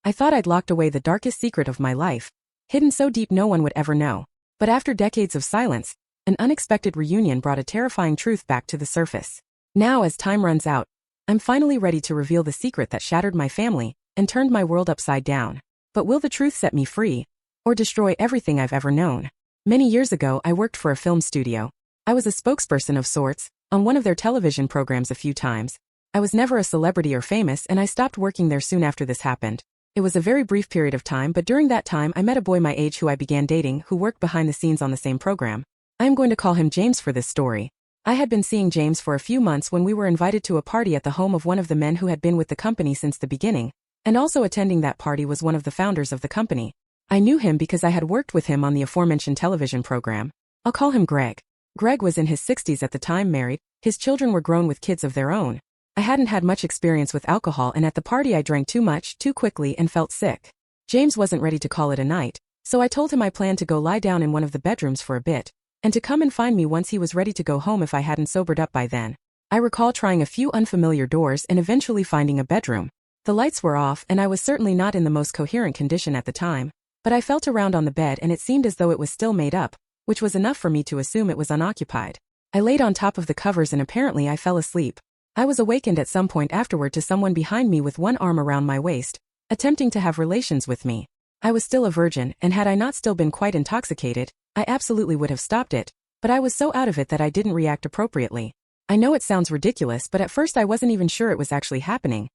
I thought I'd locked away the darkest secret of my life, hidden so deep no one would ever know. But after decades of silence, an unexpected reunion brought a terrifying truth back to the surface. Now, as time runs out, I'm finally ready to reveal the secret that shattered my family and turned my world upside down. But will the truth set me free, or destroy everything I've ever known? Many years ago, I worked for a film studio. I was a spokesperson of sorts, on one of their television programs a few times. I was never a celebrity or famous, and I stopped working there soon after this happened. It was a very brief period of time, but during that time I met a boy my age who I began dating, who worked behind the scenes on the same program. I am going to call him James for this story. I had been seeing James for a few months when we were invited to a party at the home of one of the men who had been with the company since the beginning, and also attending that party was one of the founders of the company. I knew him because I had worked with him on the aforementioned television program. I'll call him Greg. Greg was in his 60s at the time, married. His children were grown with kids of their own. I hadn't had much experience with alcohol, and at the party I drank too much, too quickly, and felt sick. James wasn't ready to call it a night, so I told him I planned to go lie down in one of the bedrooms for a bit, and to come and find me once he was ready to go home if I hadn't sobered up by then. I recall trying a few unfamiliar doors and eventually finding a bedroom. The lights were off, and I was certainly not in the most coherent condition at the time, but I felt around on the bed and it seemed as though it was still made up, which was enough for me to assume it was unoccupied. I laid on top of the covers and apparently I fell asleep. I was awakened at some point afterward to someone behind me with one arm around my waist, attempting to have relations with me. I was still a virgin, and had I not still been quite intoxicated, I absolutely would have stopped it, but I was so out of it that I didn't react appropriately. I know it sounds ridiculous, but at first I wasn't even sure it was actually happening.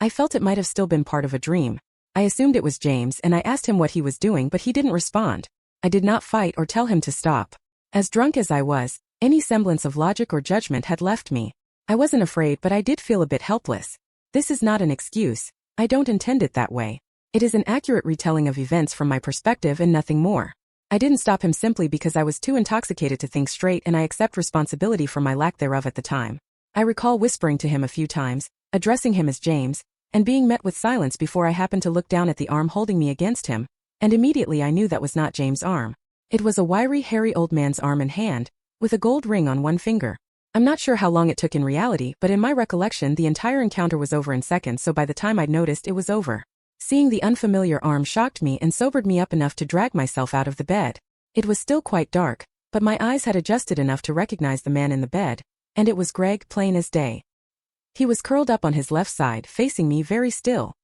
I felt it might have still been part of a dream. I assumed it was James, and I asked him what he was doing, but he didn't respond. I did not fight or tell him to stop. As drunk as I was, any semblance of logic or judgment had left me. I wasn't afraid, but I did feel a bit helpless. This is not an excuse. I don't intend it that way. It is an accurate retelling of events from my perspective and nothing more. I didn't stop him simply because I was too intoxicated to think straight, and I accept responsibility for my lack thereof at the time. I recall whispering to him a few times, addressing him as James, and being met with silence before I happened to look down at the arm holding me against him, and immediately I knew that was not James' arm. It was a wiry, hairy old man's arm and hand, with a gold ring on one finger. I'm not sure how long it took in reality, but in my recollection the entire encounter was over in seconds, so by the time I'd noticed, it was over. Seeing the unfamiliar arm shocked me and sobered me up enough to drag myself out of the bed. It was still quite dark, but my eyes had adjusted enough to recognize the man in the bed, and it was Greg, plain as day. He was curled up on his left side, facing me very still.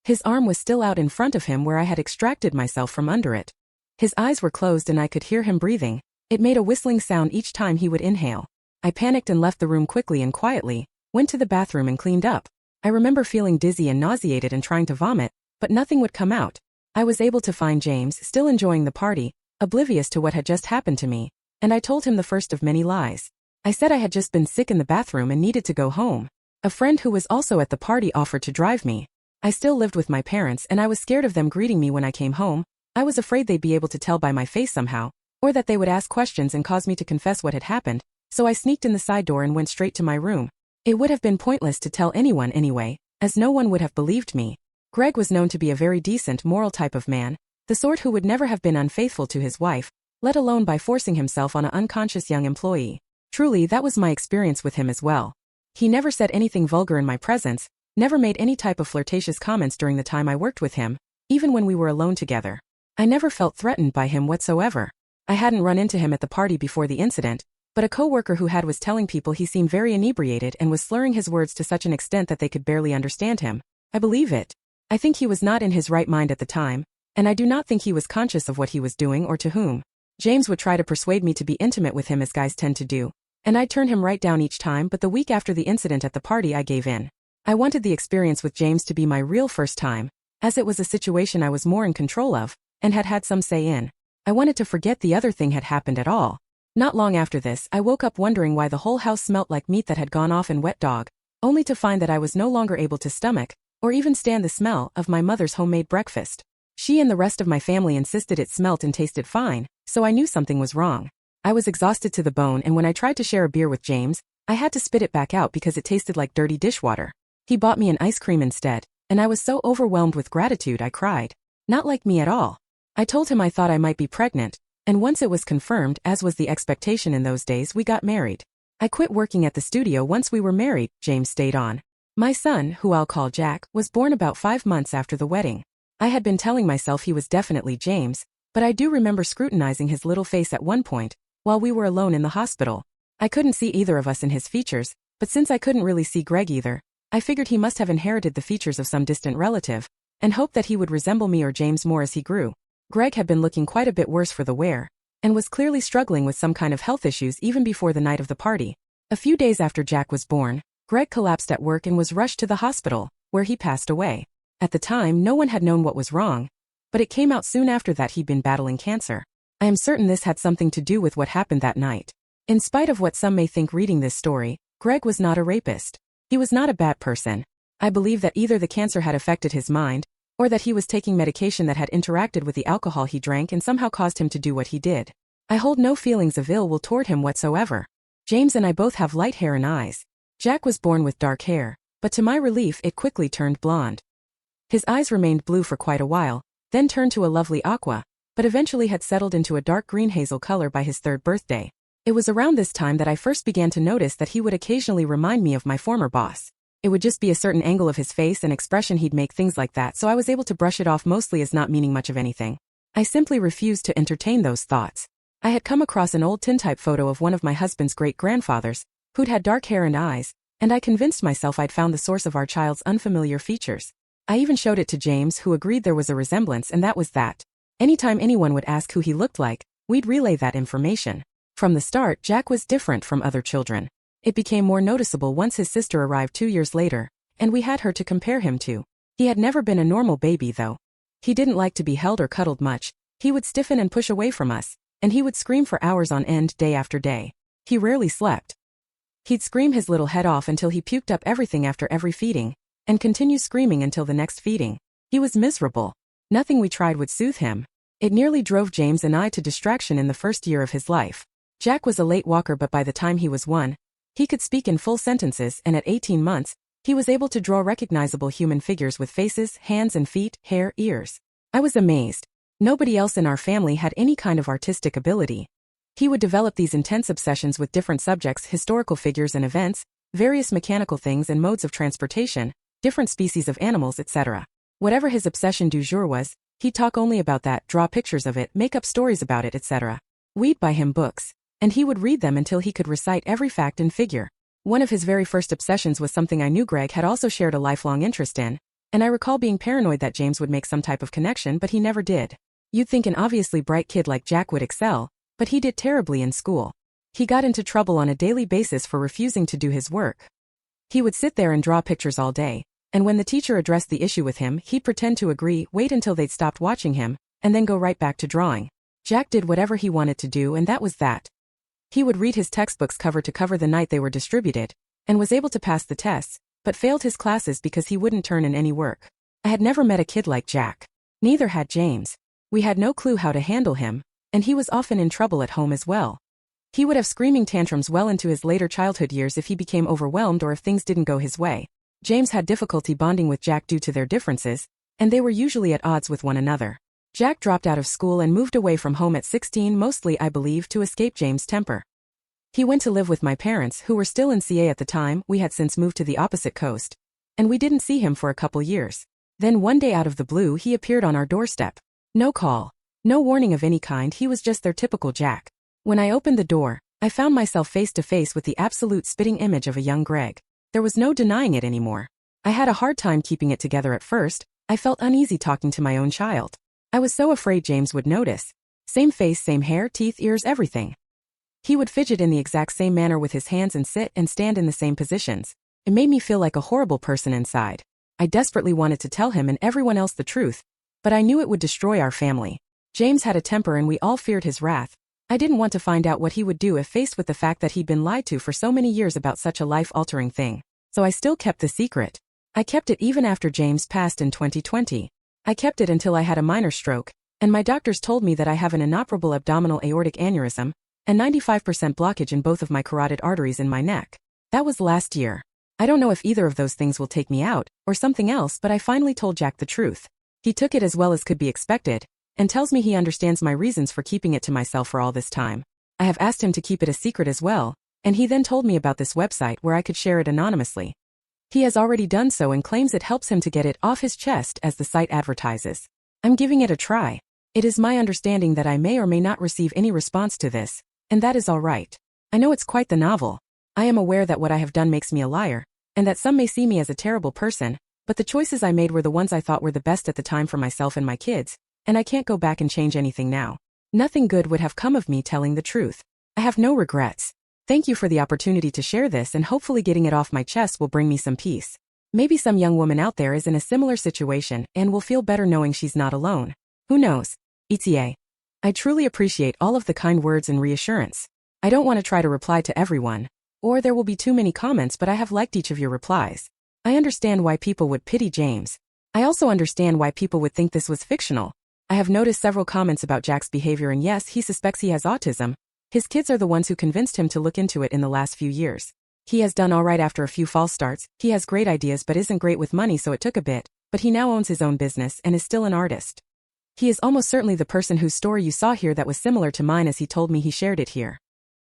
His arm was still out in front of him where I had extracted myself from under it. His eyes were closed and I could hear him breathing. It made a whistling sound each time he would inhale. I panicked and left the room quickly and quietly, went to the bathroom and cleaned up. I remember feeling dizzy and nauseated and trying to vomit, but nothing would come out. I was able to find James still enjoying the party, oblivious to what had just happened to me, and I told him the first of many lies. I said I had just been sick in the bathroom and needed to go home. A friend who was also at the party offered to drive me. I still lived with my parents and I was scared of them greeting me when I came home. I was afraid they'd be able to tell by my face somehow, or that they would ask questions and cause me to confess what had happened. So I sneaked in the side door and went straight to my room. It would have been pointless to tell anyone anyway, as no one would have believed me. Greg was known to be a very decent, moral type of man, the sort who would never have been unfaithful to his wife, let alone by forcing himself on an unconscious young employee. Truly, that was my experience with him as well. He never said anything vulgar in my presence, never made any type of flirtatious comments during the time I worked with him, even when we were alone together. I never felt threatened by him whatsoever. I hadn't run into him at the party before the incident, but a coworker who had was telling people he seemed very inebriated and was slurring his words to such an extent that they could barely understand him. I believe it. I think he was not in his right mind at the time, and I do not think he was conscious of what he was doing or to whom. James would try to persuade me to be intimate with him as guys tend to do, and I'd turn him right down each time, but the week after the incident at the party I gave in. I wanted the experience with James to be my real first time, as it was a situation I was more in control of, and had had some say in. I wanted to forget the other thing had happened at all. Not long after this, I woke up wondering why the whole house smelt like meat that had gone off in wet dog, only to find that I was no longer able to stomach, or even stand the smell of my mother's homemade breakfast. She and the rest of my family insisted it smelt and tasted fine, so I knew something was wrong. I was exhausted to the bone, and when I tried to share a beer with James, I had to spit it back out because it tasted like dirty dishwater. He bought me an ice cream instead, and I was so overwhelmed with gratitude I cried. Not like me at all. I told him I thought I might be pregnant, and once it was confirmed, as was the expectation in those days, we got married. I quit working at the studio once we were married, James stayed on. My son, who I'll call Jack, was born about 5 months after the wedding. I had been telling myself he was definitely James, but I do remember scrutinizing his little face at one point, while we were alone in the hospital. I couldn't see either of us in his features, but since I couldn't really see Greg either, I figured he must have inherited the features of some distant relative, and hoped that he would resemble me or James more as he grew. Greg had been looking quite a bit worse for the wear, and was clearly struggling with some kind of health issues even before the night of the party. A few days after Jack was born, Greg collapsed at work and was rushed to the hospital, where he passed away. At the time, no one had known what was wrong, but it came out soon after that he'd been battling cancer. I am certain this had something to do with what happened that night. In spite of what some may think reading this story, Greg was not a rapist. He was not a bad person. I believe that either the cancer had affected his mind, or that he was taking medication that had interacted with the alcohol he drank and somehow caused him to do what he did. I hold no feelings of ill will toward him whatsoever. James and I both have light hair and eyes. Jack was born with dark hair, but to my relief it quickly turned blonde. His eyes remained blue for quite a while, then turned to a lovely aqua, but eventually had settled into a dark green hazel color by his 3rd birthday. It was around this time that I first began to notice that he would occasionally remind me of my former boss. It would just be a certain angle of his face and expression he'd make things like that, so I was able to brush it off mostly as not meaning much of anything. I simply refused to entertain those thoughts. I had come across an old tintype photo of one of my husband's great-grandfathers, who'd had dark hair and eyes, and I convinced myself I'd found the source of our child's unfamiliar features. I even showed it to James, who agreed there was a resemblance, and that was that. Anytime anyone would ask who he looked like, we'd relay that information. From the start, Jack was different from other children. It became more noticeable once his sister arrived 2 years later, and we had her to compare him to. He had never been a normal baby, though. He didn't like to be held or cuddled much. He would stiffen and push away from us, and he would scream for hours on end day after day. He rarely slept. He'd scream his little head off until he puked up everything after every feeding, and continue screaming until the next feeding. He was miserable. Nothing we tried would soothe him. It nearly drove James and I to distraction in the first year of his life. Jack was a late walker, but by the time he was 1, he could speak in full sentences, and at 18 months, he was able to draw recognizable human figures with faces, hands and feet, hair, ears. I was amazed. Nobody else in our family had any kind of artistic ability. He would develop these intense obsessions with different subjects, historical figures and events, various mechanical things and modes of transportation, different species of animals, etc. Whatever his obsession du jour was, he'd talk only about that, draw pictures of it, make up stories about it, etc. We'd buy him books, and he would read them until he could recite every fact and figure. One of his very first obsessions was something I knew Greg had also shared a lifelong interest in, and I recall being paranoid that James would make some type of connection, but he never did. You'd think an obviously bright kid like Jack would excel, but he did terribly in school. He got into trouble on a daily basis for refusing to do his work. He would sit there and draw pictures all day, and when the teacher addressed the issue with him, he'd pretend to agree, wait until they'd stopped watching him, and then go right back to drawing. Jack did whatever he wanted to do, and that was that. He would read his textbooks cover to cover the night they were distributed, and was able to pass the tests, but failed his classes because he wouldn't turn in any work. I had never met a kid like Jack. Neither had James. We had no clue how to handle him, and he was often in trouble at home as well. He would have screaming tantrums well into his later childhood years if he became overwhelmed or if things didn't go his way. James had difficulty bonding with Jack due to their differences, and they were usually at odds with one another. Jack dropped out of school and moved away from home at 16, mostly, I believe, to escape James' temper. He went to live with my parents, who were still in CA at the time. We had since moved to the opposite coast, and we didn't see him for a couple years. Then one day out of the blue he appeared on our doorstep. No call, no warning of any kind, he was just their typical Jack. When I opened the door, I found myself face to face with the absolute spitting image of a young Greg. There was no denying it anymore. I had a hard time keeping it together at first. I felt uneasy talking to my own child. I was so afraid James would notice. Same face, same hair, teeth, ears, everything. He would fidget in the exact same manner with his hands and sit and stand in the same positions. It made me feel like a horrible person inside. I desperately wanted to tell him and everyone else the truth, but I knew it would destroy our family. James had a temper and we all feared his wrath. I didn't want to find out what he would do if faced with the fact that he'd been lied to for so many years about such a life-altering thing. So I still kept the secret. I kept it even after James passed in 2020. I kept it until I had a minor stroke, and my doctors told me that I have an inoperable abdominal aortic aneurysm, and 95% blockage in both of my carotid arteries in my neck. That was last year. I don't know if either of those things will take me out, or something else, but I finally told Jack the truth. He took it as well as could be expected, and tells me he understands my reasons for keeping it to myself for all this time. I have asked him to keep it a secret as well, and he then told me about this website where I could share it anonymously. He has already done so and claims it helps him to get it off his chest as the site advertises. I'm giving it a try. It is my understanding that I may or may not receive any response to this, and that is all right. I know it's quite the novel. I am aware that what I have done makes me a liar, and that some may see me as a terrible person, but the choices I made were the ones I thought were the best at the time for myself and my kids, and I can't go back and change anything now. Nothing good would have come of me telling the truth. I have no regrets. Thank you for the opportunity to share this, and hopefully getting it off my chest will bring me some peace. Maybe some young woman out there is in a similar situation and will feel better knowing she's not alone. Who knows? ETA. I truly appreciate all of the kind words and reassurance. I don't want to try to reply to everyone, or there will be too many comments, but I have liked each of your replies. I understand why people would pity James. I also understand why people would think this was fictional. I have noticed several comments about Jack's behavior, and yes, he suspects he has autism. His kids are the ones who convinced him to look into it in the last few years. He has done all right after a few false starts. He has great ideas but isn't great with money, so it took a bit, but he now owns his own business and is still an artist. He is almost certainly the person whose story you saw here that was similar to mine, as he told me he shared it here.